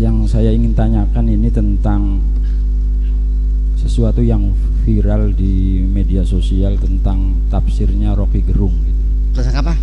yang saya ingin tanyakan ini tentang sesuatu yang viral di media sosial tentang tafsirnya Rocky Gerung gitu. Tentang apa?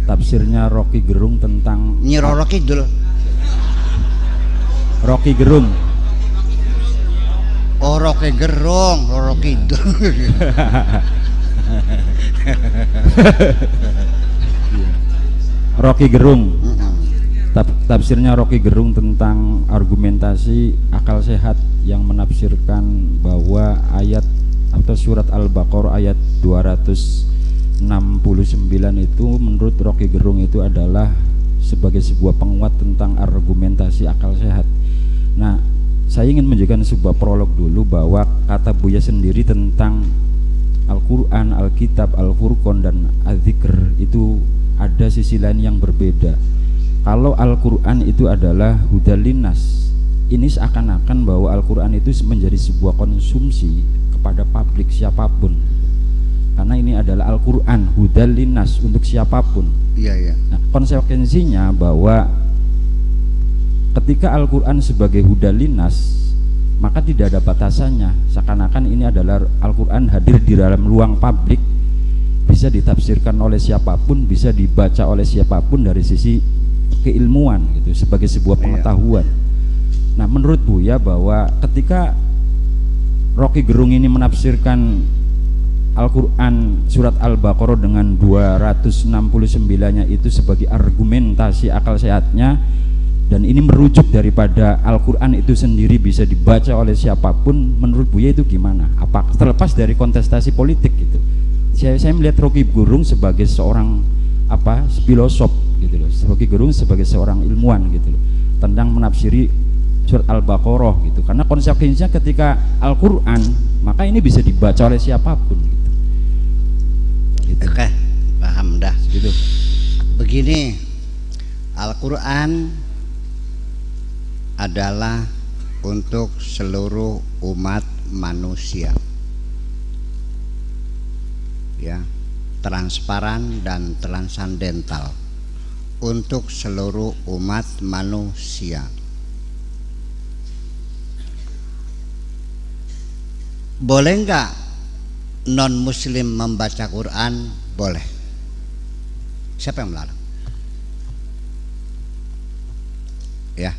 Tafsirnya Rocky Gerung tentang Nyi Roro Kidul. Rocky Gerung. Oh, Rocky Gerung, Roro Kidul. Rocky Gerung. Tafsirnya Rocky Gerung tentang argumentasi akal sehat yang menafsirkan bahwa ayat atau surat Al-Baqarah ayat 269 itu menurut Rocky Gerung itu adalah sebagai sebuah penguat tentang argumentasi akal sehat. Nah, saya ingin menunjukkan sebuah prolog dulu bahwa kata Buya sendiri tentang Al-Quran, Alkitab, Al-Furqan dan Az-Zikr itu ada sisi lain yang berbeda. Kalau Al-Quran itu adalah hudalinas, ini seakan-akan bahwa Al-Quran itu menjadi sebuah konsumsi kepada publik siapapun. Karena ini adalah Al-Quran hudalinas untuk siapapun. Iya, iya. Nah, konsekuensinya bahwa ketika Al-Quran sebagai hudalinas, maka tidak ada batasannya. Seakan-akan ini adalah Al-Quran hadir di dalam ruang publik, bisa ditafsirkan oleh siapapun, bisa dibaca oleh siapapun dari sisi keilmuan gitu, sebagai sebuah pengetahuan. Nah, menurut Buya bahwa ketika Rocky Gerung ini menafsirkan Al-Quran surat Al-Baqarah dengan 269-nya itu sebagai argumentasi akal sehatnya, dan ini merujuk daripada Al-Quran itu sendiri bisa dibaca oleh siapapun, menurut Buya itu gimana? Apa terlepas dari kontestasi politik gitu? Saya melihat Rocky Gerung sebagai seorang filosof gitu loh, sebagai Gerung sebagai seorang ilmuwan gitu loh, tentang menafsiri surat Al-Baqarah gitu. Karena konsekuensinya ketika Al-Quran, maka ini bisa dibaca oleh siapapun gitu. Oke, paham dah. Gitu. Begini, Al-Quran adalah untuk seluruh umat manusia, ya, transparan dan transandental untuk seluruh umat manusia. Boleh nggak non muslim membaca Quran? Boleh. Siapa yang melarang? Ya.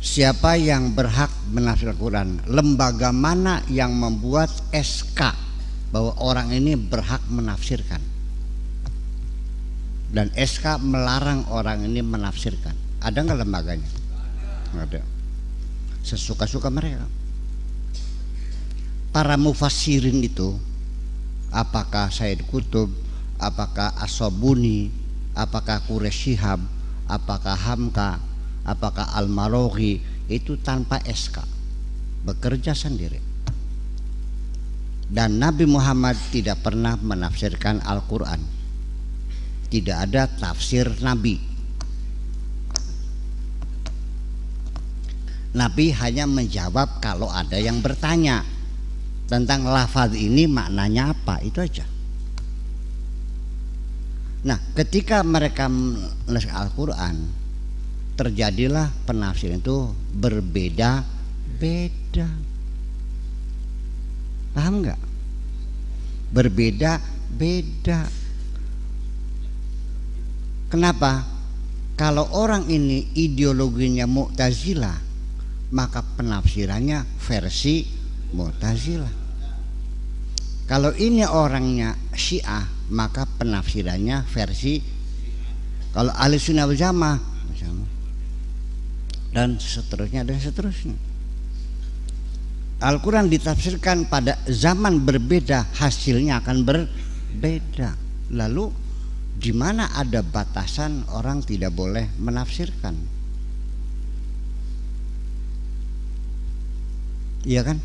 Siapa yang berhak menafsirkan Quran? Lembaga mana yang membuat SK bahwa orang ini berhak menafsirkan? Dan SK melarang orang ini menafsirkan. Ada nggak lembaganya? Nggak ada. Sesuka-suka mereka. Para mufassirin itu, apakah Said Qutb, apakah As-Sabuni, apakah Quraish Shihab, apakah Hamka, apakah Al-Maroghi, itu tanpa SK, bekerja sendiri. Dan Nabi Muhammad tidak pernah menafsirkan Al-Quran. Tidak ada tafsir Nabi. Nabi hanya menjawab kalau ada yang bertanya tentang lafaz ini maknanya apa, itu aja. Nah, ketika mereka menulis Al-Quran, terjadilah penafsiran itu berbeda-beda. Paham nggak? Berbeda-beda. Kenapa? Kalau orang ini ideologinya Mu'tazilah, maka penafsirannya versi Mu'tazilah. Kalau ini orangnya Syiah, maka penafsirannya versi. Kalau Ahlussunnah wal Jamaah, dan seterusnya dan seterusnya. Al-Quran ditafsirkan pada zaman berbeda, hasilnya akan berbeda. Lalu di mana ada batasan orang tidak boleh menafsirkan? Iya kan?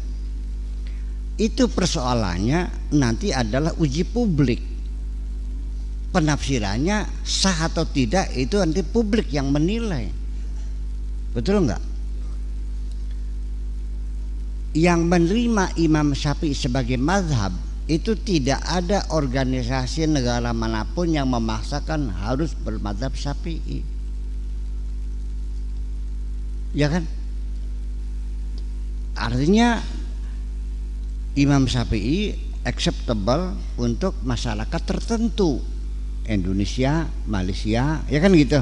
Itu persoalannya nanti adalah uji publik. Penafsirannya sah atau tidak itu nanti publik yang menilai. Betul enggak? Yang menerima Imam Syafi'i sebagai mazhab itu tidak ada organisasi negara manapun yang memaksakan harus bermadzhab Syafi'i. ya kan? Artinya Imam Syafi'i acceptable untuk masyarakat tertentu, Indonesia, Malaysia, ya kan gitu.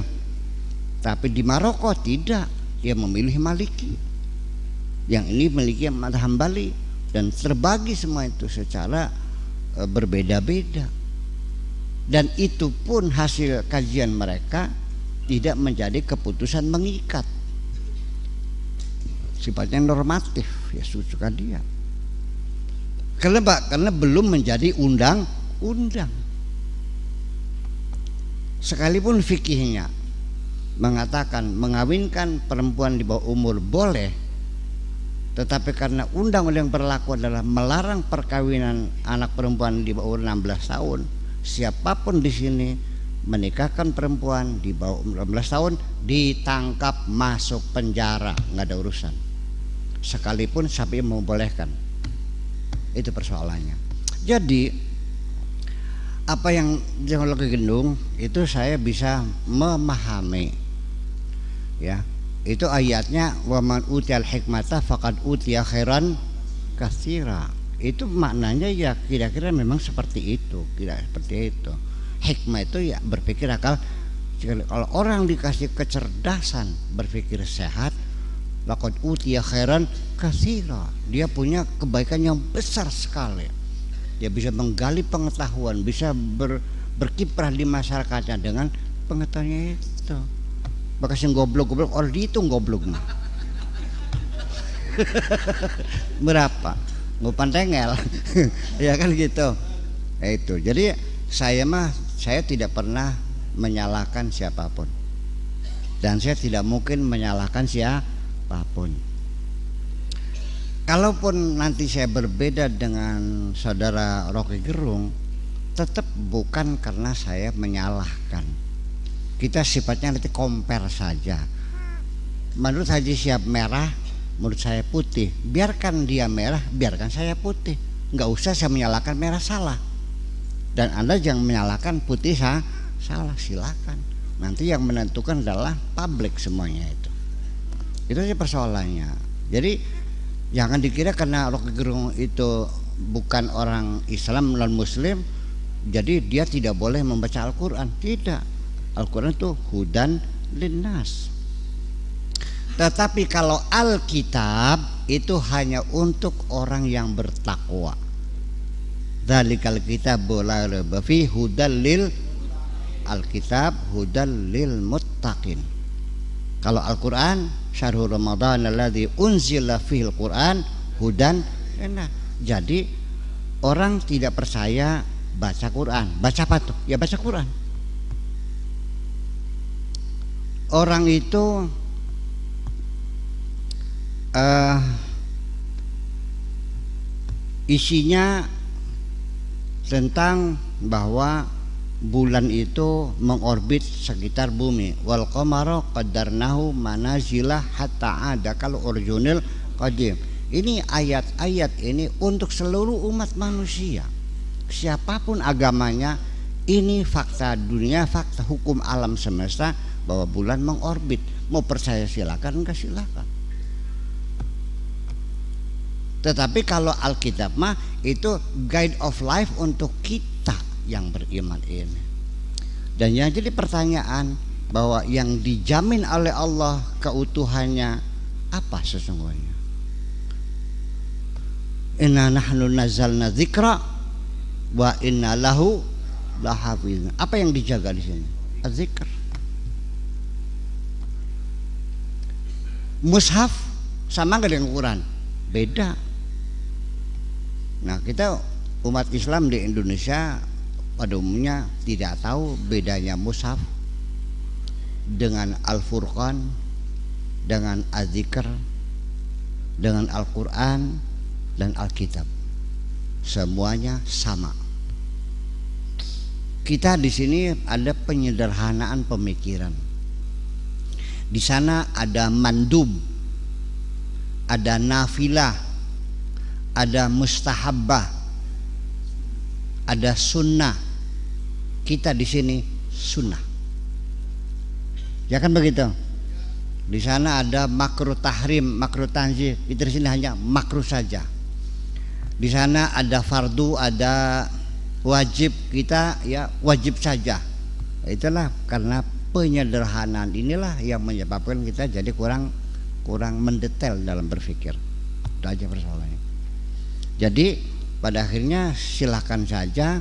Tapi di Maroko tidak, dia memilih Maliki, yang ini memiliki mazhab Hambali, dan terbagi semua itu secara berbeda-beda. Dan itu pun hasil kajian mereka tidak menjadi keputusan mengikat, sifatnya normatif, ya suka dia. Karena belum menjadi undang-undang. Sekalipun fikihnya mengatakan mengawinkan perempuan di bawah umur boleh, tetapi karena undang-undang yang berlaku adalah melarang perkawinan anak perempuan di bawah umur 16 tahun, siapapun di sini menikahkan perempuan di bawah umur 16 tahun ditangkap, masuk penjara, nggak ada urusan. Sekalipun Syafi'i membolehkan. Itu persoalannya. Jadi apa yang Teologi Gendung itu saya bisa memahami. Ya, itu ayatnya waman utiyal hikmata faqad utiya khairan katsira. Itu maknanya ya kira-kira memang seperti itu, kira seperti itu. Hikmah itu ya berpikir akal. Kalau orang dikasih kecerdasan berpikir sehat, faqad utiya khairan katsira. Dia punya kebaikan yang besar sekali. Dia bisa menggali pengetahuan, bisa berkiprah di masyarakatnya dengan pengetahuannya itu. Bekas yang goblok-goblok orang dihitung gobloknya. Berapa? Ngupan tengel. Ya kan gitu. Itu. Jadi saya tidak pernah menyalahkan siapapun. Dan saya tidak mungkin menyalahkan siapapun. Kalaupun nanti saya berbeda dengan saudara Rocky Gerung, tetap bukan karena saya menyalahkan. Kita sifatnya nanti compare saja. Menurut Haji Syihab merah, menurut saya putih. Biarkan dia merah, biarkan saya putih. Nggak usah saya menyalahkan merah salah. Dan Anda jangan menyalahkan putih salah, silakan. Nanti yang menentukan adalah publik semuanya itu. Itu aja persoalannya. Jadi jangan dikira karena Rocky Gerung itu bukan orang Islam, non Muslim, jadi dia tidak boleh membaca Al-Quran. Tidak. Al-Quran itu hudan linnas. Tetapi kalau Alkitab itu hanya untuk orang yang bertakwa. Dzalikal kitabu la raiba fihi hudal lil Alkitab hudal lil muttaqin. Kalau Al-Quran syahrul Ramadan alladzi unzila fihil Quran hudan linnas. Jadi orang tidak percaya baca Quran. Baca apa tuh? Ya baca Quran. Orang itu isinya tentang bahwa bulan itu mengorbit sekitar bumi. Wal qamara qaddarnahu manazila hatta ada. Kalau original qadim. Ini ayat-ayat ini untuk seluruh umat manusia. Siapapun agamanya, ini fakta dunia, fakta hukum alam semesta bahwa bulan mengorbit. Mau percaya silakan, enggak silakan. Tetapi kalau Alkitab mah itu guide of life untuk kita yang beriman ini. Dan yang jadi pertanyaan bahwa yang dijamin oleh Allah keutuhannya apa sesungguhnya? Inna nahnu nazzalna dzikra wa inna lahu lahafizun. Apa yang dijaga di sini? Az-zikr. Mushaf sama nggak dengan Quran? Beda. Nah, kita umat Islam di Indonesia pada umumnya tidak tahu bedanya mushaf dengan Al-Furqan, dengan Az-Zikr, dengan Al-Quran dan Alkitab. Semuanya sama. Kita di sini ada penyederhanaan pemikiran. Di sana ada mandub, ada nafilah, ada mustahabbah, ada sunnah. Kita di sini sunnah. Ya kan begitu? Di sana ada makruh tahrim, makruh tanzih. Di sini hanya makruh saja. Di sana ada fardu, ada wajib, kita ya wajib saja. Itulah karena penyederhanaan inilah yang menyebabkan kita jadi kurang mendetail dalam berpikir. Itu aja persoalannya. Jadi pada akhirnya silakan saja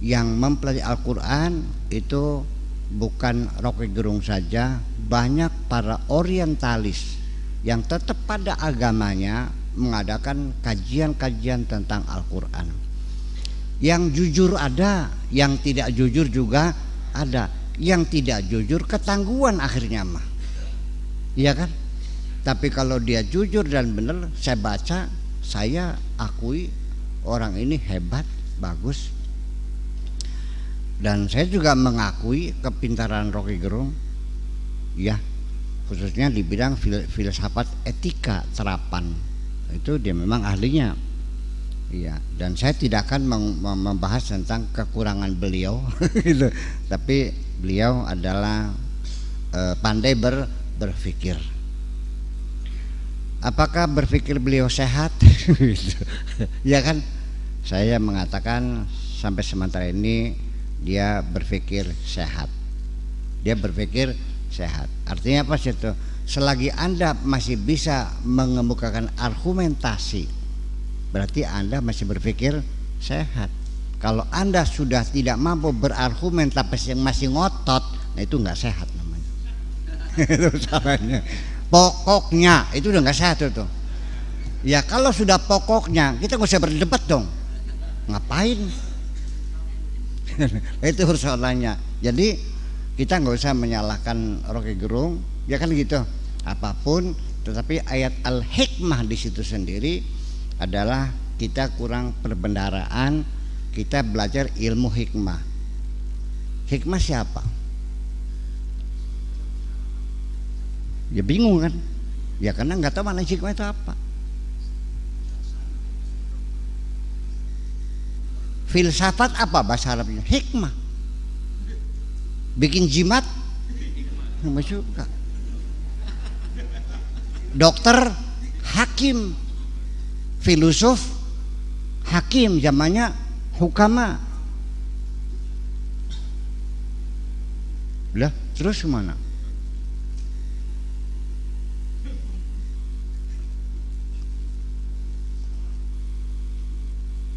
yang mempelajari Al-Quran itu bukan Rocky Gerung saja, banyak para orientalis yang tetap pada agamanya mengadakan kajian-kajian tentang Al-Quran. Yang jujur ada, yang tidak jujur juga ada. Yang tidak jujur ketangguhan akhirnya mah, iya kan? Tapi kalau dia jujur dan benar, saya baca, saya akui orang ini hebat, bagus. Dan saya juga mengakui kepintaran Rocky Gerung, ya, khususnya di bidang filsafat etika terapan. Itu dia memang ahlinya, iya. Dan saya tidak akan membahas tentang kekurangan beliau, gitu. Tapi beliau adalah pandai berpikir. Apakah berpikir beliau sehat? Ya kan? Saya mengatakan sampai sementara ini dia berpikir sehat. Dia berpikir sehat. Artinya apa sih itu? Selagi Anda masih bisa mengemukakan argumentasi, berarti Anda masih berpikir sehat. Kalau Anda sudah tidak mampu berargumen tapi masih ngotot, nah itu nggak sehat namanya. Itu salahnya. Pokoknya itu udah nggak sehat itu. Ya kalau sudah pokoknya, kita nggak usah berdebat dong. Ngapain? Itu persoalannya. Jadi kita nggak usah menyalahkan Rocky Gerung, ya kan gitu. Apapun, tetapi ayat Al-Hikmah di situ sendiri adalah kita kurang perbendaraan, kita belajar ilmu hikmah. Hikmah siapa? Ya bingung kan? Ya karena nggak tahu mana hikmah itu apa. Filsafat apa bahasa Arabnya? Hikmah. Bikin jimat? Nggak suka. Dokter, hakim. Filosof, hakim. Zamannya hukama. Lah, terus kemana?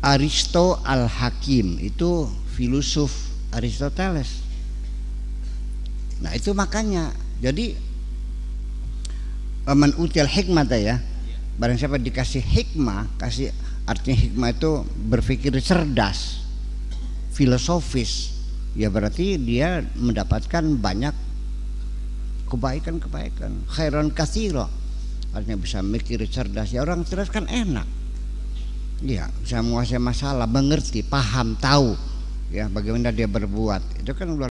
Aristo Al-Hakim itu filosof Aristoteles. Nah itu makanya jadi man util hikmah ya, barang siapa dikasih hikmah, kasih artinya hikmah itu berpikir cerdas, filosofis, ya berarti dia mendapatkan banyak kebaikan. Khairan katsira, artinya bisa mikir cerdas. Ya orang cerdas kan enak. Ya, bisa menguasai masalah, mengerti, paham, tahu ya bagaimana dia berbuat. Itu kan luar